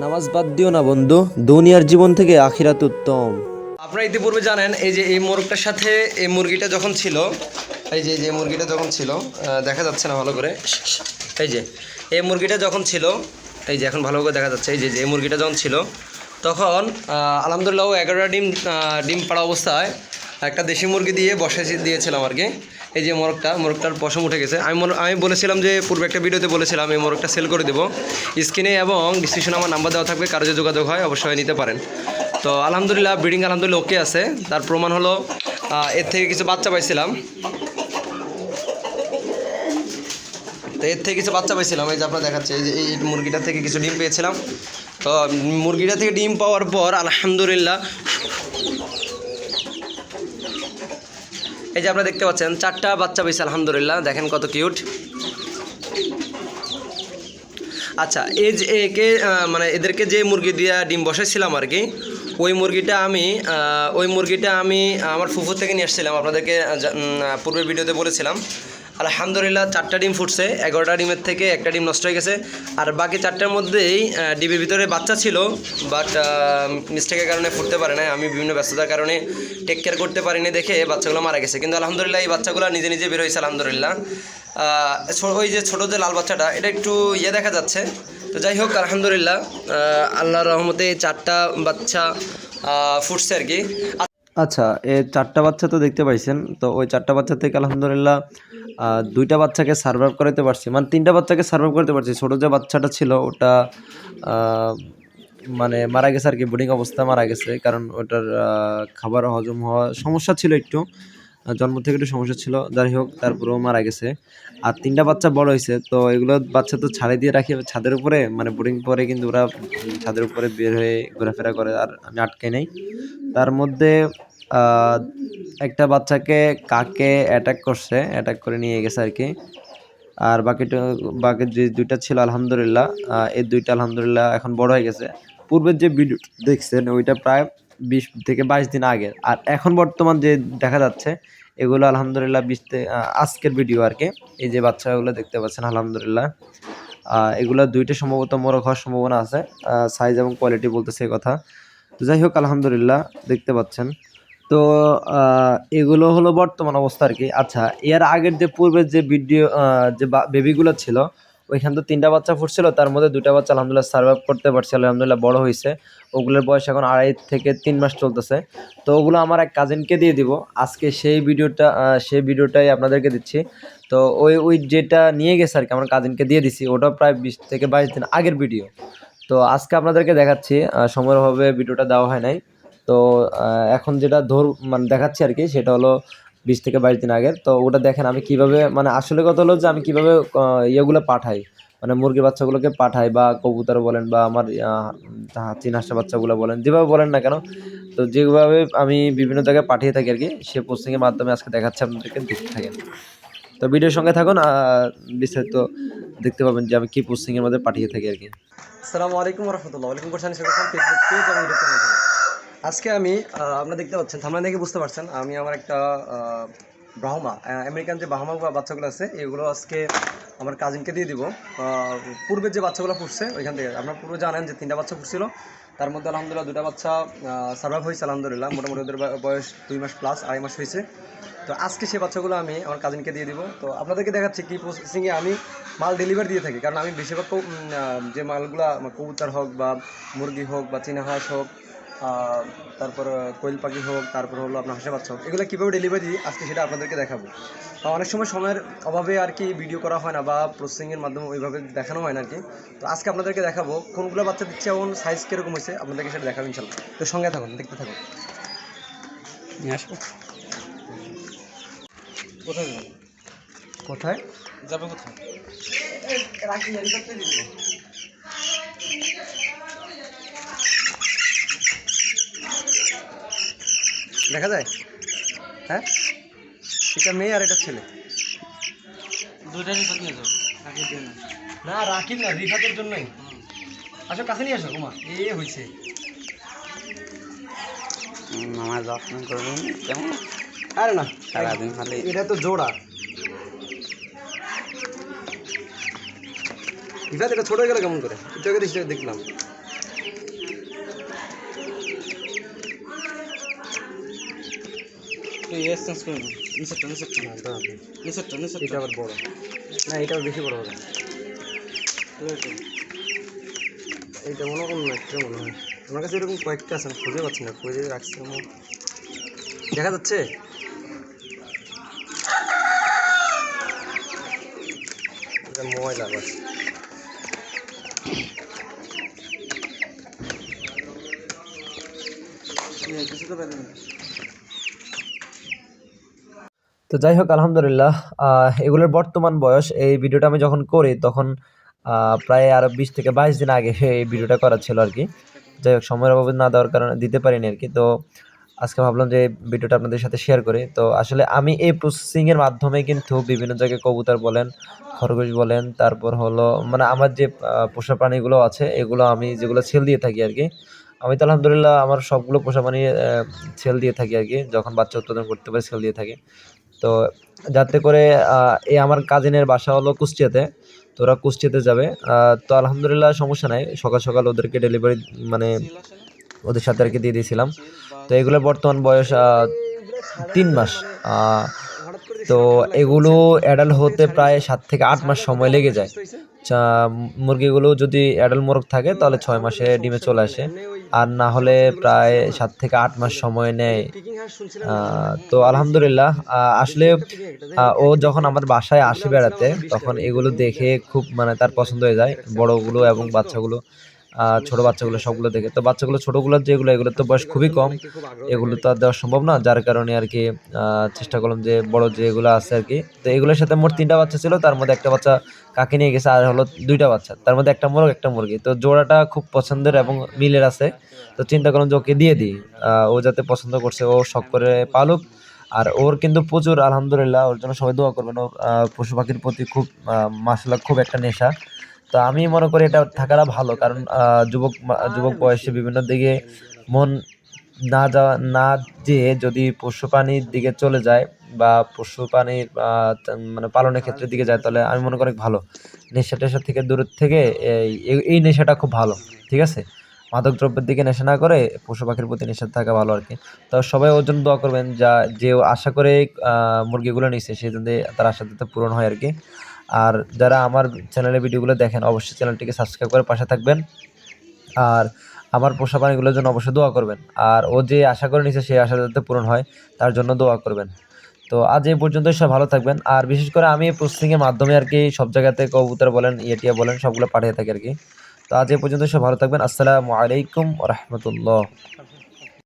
নামাজ বাদ দিও না বন্ধু, দুনিয়ার জীবন থেকে আখিরাত উত্তম। আপনারা ইতিপূর্বে জানেন এই যে এই মোরগটার সাথে এই মুরগিটা যখন ছিল, এই যে মুরগিটা যখন ছিল, দেখা যাচ্ছে না ভালো করে, এই যে এই মুরগিটা যখন ছিল, এই যে এখন ভালো করে দেখা যাচ্ছে, এই যে এই মুরগিটা যখন ছিল তখন আলহামদুলিল্লাহ 11টা ডিম পাড়া অবস্থায় একটা দেশি মুরগি দিয়ে দিয়েছিলাম আর কি। এই যে মোরগটার পশম উঠে গেছে। আমি বলেছিলাম যে পূর্বে একটা ভিডিওতে বলেছিলাম এই মোরগটা সেল করে দেবো। স্ক্রিনে এবং ডিসক্রিপশনে আমার নাম্বার দেওয়া থাকবে, কারো যে যোগাযোগ হয় অবশ্যই নিতে পারেন। তো আলহামদুলিল্লাহ ব্রিডিং আলহামদুলিল্লাহ ওকে আছে। তার প্রমাণ হলো এর থেকে কিছু বাচ্চা পাইছিলাম, তো এর থেকে কিছু বাচ্চা পাইছিলাম, এই যে আপনার দেখাচ্ছে, এই যে এই মুরগিটা থেকে কিছু ডিম পেয়েছিলাম। তো মুরগিটা থেকে ডিম পাওয়ার পর আলহামদুলিল্লাহ এই যে আপনারা দেখতে পাচ্ছেন 4টা বাচ্চা পেয়েছে আলহামদুলিল্লাহ, দেখেন কত কিউট। আচ্ছা, এই যে একে মানে এদেরকে যে মুরগি দিয়ে ডিম বসাইছিলাম আর কি, ওই মুরগিটা আমি আমার ফুফুর থেকে নিয়ে আসছিলাম, আপনাদেরকে পূর্বের ভিডিওতে বলেছিলাম। আলহামদুলিল্লাহ 4টা ডিম ফুটছে, 11টা ডিমের থেকে একটা ডিম নষ্ট হয়ে গেছে, আর বাকি 4টার মধ্যেই ডিমের ভিতরে বাচ্চা ছিল, বাট মিস্টেকের কারণে ফুটতে পারে না। আমি বিভিন্ন ব্যস্ততার কারণে টেক কেয়ার করতে পারিনি দেখে বাচ্চাগুলো মারা গেছে, কিন্তু আলহামদুলিল্লাহ এই বাচ্চাগুলো নিজে নিজে বের হয়েছে আলহামদুলিল্লাহ। ওই যে ছোটো যে লাল বাচ্চাটা, এটা একটু দেখা যাচ্ছে। তো যাই হোক আলহামদুলিল্লাহ আল্লাহর রহমতে 4টা বাচ্চা ফুটছে আর কি। আচ্ছা, এই 4টা বাচ্চা তো দেখতে পাইছেন, তো ওই 4টা বাচ্চা থেকে আলহামদুলিল্লাহ 2টা বাচ্চাকে সার্ভাইভ করাতে পারছি, মানে 3টা বাচ্চাকে সার্ভাইভ করতে পারছি। ছোটো যে বাচ্চাটা ছিল ওটা মানে মারা গেছে আর কি, বোর্ডিং অবস্থায় মারা গেছে, কারণ ওটার খাবার হজম হওয়া সমস্যা ছিল, একটু জন্ম থেকে একটু সমস্যা ছিল, যাই হোক তারপরেও মারা গেছে। আর 3টা বাচ্চা বড় হয়েছে, তো এগুলো বাচ্চা তো ছাড়ে দিয়ে রাখি ছাদের উপরে, মানে বোর্ডিং পরে, কিন্তু ওরা ছাদের উপরে বের হয়ে ঘোরাফেরা করে, আর আমি আটকে নেই। তার মধ্যে একটা বাচ্চাকে কাকে অ্যাটাক করে নিয়ে গেছে আর কি। আর বাকি যে 2টা ছিল আলহামদুলিল্লাহ, এই 2টা আলহামদুলিল্লাহ এখন বড় হয়ে গেছে। পূর্বের যে ভিডিও দেখছেন ওইটা প্রায় 20 থেকে 22 দিন আগে, আর এখন বর্তমান যে দেখা যাচ্ছে এগুলো আলহামদুলিল্লাহ আজকের ভিডিও আর কি। এই যে বাচ্চাগুলো দেখতে পাচ্ছেন আলহামদুলিল্লাহ, এগুলো 2টা সম্ভবত মোরগ হওয়ার সম্ভাবনা আছে, সাইজ এবং কোয়ালিটি বলতেছে কথা। তো যাই হোক আলহামদুলিল্লাহ দেখতে পাচ্ছেন। তো এগুলো হলো বর্তমান অবস্থা আর কি। আচ্ছা, এর আগের যে পূর্বের যে ভিডিও যে বেবিগুলো ছিল, ওইখান তো 3টা বাচ্চা ফুটছিল, তার মধ্যে 2টা বাচ্চা আলহামদুলিল্লাহ সার্ভাইভ করতে পারছে, আলহামদুলিল্লাহ বড় হয়েছে। ওগুলোর বয়স এখন 2.5 থেকে 3 মাস চলতেছে। তো ওগুলো আমার এক কাজিনকে দিয়ে দিব আজকে, সেই ভিডিওটাই আপনাদেরকে দিচ্ছি। তো ওই যেটা নিয়ে গেছে আর কি, আমার কাজিনকে দিয়ে দিছি, ওটা প্রায় 20 থেকে 22 দিন আগের ভিডিও। তো আজকে আপনাদেরকে দেখাচ্ছি, সময়ের অভাবে ভিডিওটা দেওয়া হয় নাই। তো এখন যেটা মানে দেখাচ্ছি আর কি, সেটা হলো 20 থেকে 22 দিন আগের। তো ওটা দেখেন আমি কিভাবে, মানে আসলে কথা হলো যে আমি কিভাবে ইয়েগুলো পাঠাই, মানে মুরগির বাচ্চাগুলোকে পাঠাই, বা কবুতর বলেন, বা আমার চীনা হাঁসের বাচ্চাগুলো বলেন, যেভাবে বলেন না কেন, তো যেভাবে আমি বিভিন্ন জায়গায় পাঠিয়ে থাকি আর কি, সে পোস্টিংয়ের মাধ্যমে আজকে দেখাচ্ছি আপনাদেরকে, দেখতে থাকেন। তো ভিডিওর সঙ্গে থাকুন, বিস্তারিত দেখতে পাবেন যে আমি কি পোস্টিংয়ের মধ্যে পাঠিয়ে থাকি আর কি। আসসালামু আলাইকুম রহমতুল্লাহ, ওয়ালাইকুম আসসালাম। ফেসবুক পেজ এবং ইউটিউব চ্যানেল থেকে আজকে আমি আপনারা দেখতে পাচ্ছেন, থাম্বনেল দেখে বুঝতে পারছেন, আমি আমার একটা ব্রাহ্মা আমেরিকান যে ব্রাহ্মা বাচ্চাগুলো আছে, এগুলো আজকে আমার কাজিনকে দিয়ে দিব। পূর্বের যে বাচ্চাগুলো ফুটছে ওইখান থেকে, আপনারা পূর্বে জানেন যে 3টা বাচ্চা ফুটছিল, তার মধ্যে আলহামদুলিল্লাহ 2টা বাচ্চা সার্ভাইভ হয়েছে আলহামদুলিল্লাহ, মোটামুটি ওদের বয়স 2 মাস প্লাস, 2.5 মাস হয়েছে। তো আজকে সেই বাচ্চাগুলো আমি আমার কাজিনকে দিয়ে দিব। তো আপনাদেরকে দেখাচ্ছি কি প্রসেসিংয়ে আমি মাল ডেলিভারি দিয়ে থাকি, কারণ আমি বেশিরভাগ যে মালগুলো কবুতর হোক বা মুরগি হোক বা চীনা হাঁস হোক, তারপর কোয়েল পাখি হোক, তারপর হলো আপনার হাঁসের বাচ্চা হোক, এগুলো কীভাবে ডেলিভারি দিই আজকে সেটা আপনাদেরকে দেখাবো। অনেক সময়ের অভাবে আর কি ভিডিও করা হয় না, বা প্রসেসিংয়ের মাধ্যমে ওইভাবে দেখানো হয় না আর কি। তো আজকে আপনাদেরকে দেখাবো কোনগুলো বাচ্চা দিচ্ছে এবং সাইজ কীরকম হয়েছে, আপনাদেরকে সেটা দেখাবো ইনশাল্লাহ। তো সঙ্গে থাকুন, দেখতে থাকুন। নিয়ে আসবো কোথায় যাবে, কোথায় রাখি দেখা যায়। হ্যাঁ, এটা মেয়ে আর এটা ছেলে, দুইটা রিফাত নিয়ে যাও। না রাখি না, রিফাতের জন্যই। আসো কাছে নিয়ে আসো, উমা এ হয়েছে। আমার যত্ন করবেন কেমন? আরে না সারাদিন খালি এটা তো জোড়া ইফাত এটা ছোট হয়ে গেল কেমন করে একটু আগে দেখলাম এক্সচেঞ্জ করে নিচেরটা এটা আবার বড় না এটা বেশি বড় হবে এইটা মনে হয় একটা মনে হয় আমার কাছে এরকম কয়েকটা আছে আমি খুঁজে পাচ্ছি না খুঁজে রাখছি দেখা যাচ্ছে এটা ময়লা বাস তো যাই হোক আলহামদুলিল্লাহ এগুলোর বর্তমান বয়স এই ভিডিওটা আমি যখন করি তখন প্রায় আরো 20 থেকে 22 দিন আগে এই ভিডিওটা করা ছিল আর কি যাই হোক সময়ের অভাবে না দেওয়ার কারণে দিতে পারিনি আর কি তো আজকে ভাবলাম যে ভিডিওটা আপনাদের সাথে শেয়ার করি তো আসলে আমি এই প্রসেসিং এর মাধ্যমে কিন্তু বিভিন্ন জায়গায় কবুতর বলেন খরগোশ বলেন তারপর হলো মানে আমার যে পোষা প্রাণীগুলো আছে এগুলো আমি যেগুলো সেল দিয়ে থাকি আর কি আমি তো আলহামদুলিল্লাহ আমার সবগুলো পোষা প্রাণী সেল দিয়ে থাকি আর কি যখন বাচ্চা উৎপাদন করতে পারে সেল দিয়ে থাকি তো যাতে করে এই আমার কাজিনের বাসা হলো কুষ্টিয়াতে তো ওরা কুষ্টিয়াতে যাবে তো আলহামদুলিল্লাহ সমস্যা নাই সকাল সকাল ওদেরকে ডেলিভারি মানে ওদের সাথে আর কি দিয়ে দিয়েছিলাম তো এগুলোর বর্তমান বয়স 3 মাস তো এগুলো অ্যাডাল্ট হতে প্রায় 7 থেকে 8 মাস সময় লেগে যায় মুরগিগুলো যদি অ্যাডাল্ট মোরগ থাকে তাহলে 6 মাসে ডিমে চলে আসে আর না হলে প্রায় 7 থেকে 8 মাস সময় নেয় তো আলহামদুলিল্লাহ আসলে ও যখন আমার বাসায় আসে বেড়াতে তখন এগুলো দেখে খুব মানে তার পছন্দ হয়ে যায় বড়গুলো এবং বাচ্চাগুলো ছোট বাচ্চাগুলো সবগুলো দেখে তো বাচ্চাগুলো ছোটগুলো যেগুলো এগুলো তো বয়স খুবই কম এগুলো তো আর দেওয়া সম্ভব না যার কারণে আর কি চেষ্টা করলাম যে বড় যেগুলো আছে আর কি তো এগুলোর সাথে মোট 3টা বাচ্চা ছিল তার মধ্যে একটা বাচ্চা কাকে নিয়ে গেছে আর হলো 2টা বাচ্চা তার মধ্যে একটা মোরগ একটা মুরগি তো জোড়াটা খুব পছন্দের এবং মিলের আছে তো চিন্তা করলাম যে ওকে দিয়ে দিই ও যাতে পছন্দ করছে ও শখ করে পালুক আর ওর কিন্তু প্রচুর আলহামদুলিল্লাহ ওর জন্য সবাই দোয়া করবেন ওর পশু পাখির প্রতি খুব মাশাআল্লাহ খুব একটা নেশা তো আমি মনে করি এটা থাকাটা ভালো কারণ যুবক বয়সে বিভিন্ন দিকে মন না যেয়ে যদি পশু প্রাণীর দিকে চলে যায় বা পশু প্রাণীর মানে পালনের ক্ষেত্রের দিকে যায় তাহলে আমি মনে করি ভালো নেশা টেশা থেকে দূরের থেকে এই নেশাটা খুব ভালো ঠিক আছে মাদক দ্রব্যের দিকে নেশা না করে পশু পাখির প্রতি নেশা থাকা ভালো আর কি তো সবাই ওর জন্য দোয়া করবেন যে আশা করে মুরগিগুলো নিচ্ছে সেই জন্য তার আশা যাতে পূরণ হয় আর কি আর যারা আমার চ্যানেলের ভিডিওগুলো দেখেন অবশ্যই চ্যানেলটিকে সাবস্ক্রাইব করে পাশে থাকবেন আর আমার পোষা প্রাণীগুলোর জন্য অবশ্যই দোয়া করবেন আর ও যে আশা করে নিচ্ছে সেই আশা যাতে পূরণ হয় তার জন্য দোয়া করবেন তো আজ এই পর্যন্তই সব ভালো থাকবেন আর বিশেষ করে আমি প্রসেসিংয়ের মাধ্যমে আর কি সব জায়গাতে কবুতর বলেন ইয়েটিয়া বলেন সবগুলো পাঠিয়ে থাকি আর কি তো আজ এই পর্যন্ত সব ভালো থাকবেন আসসালামু আলাইকুম ওয়া রাহমাতুল্লাহ।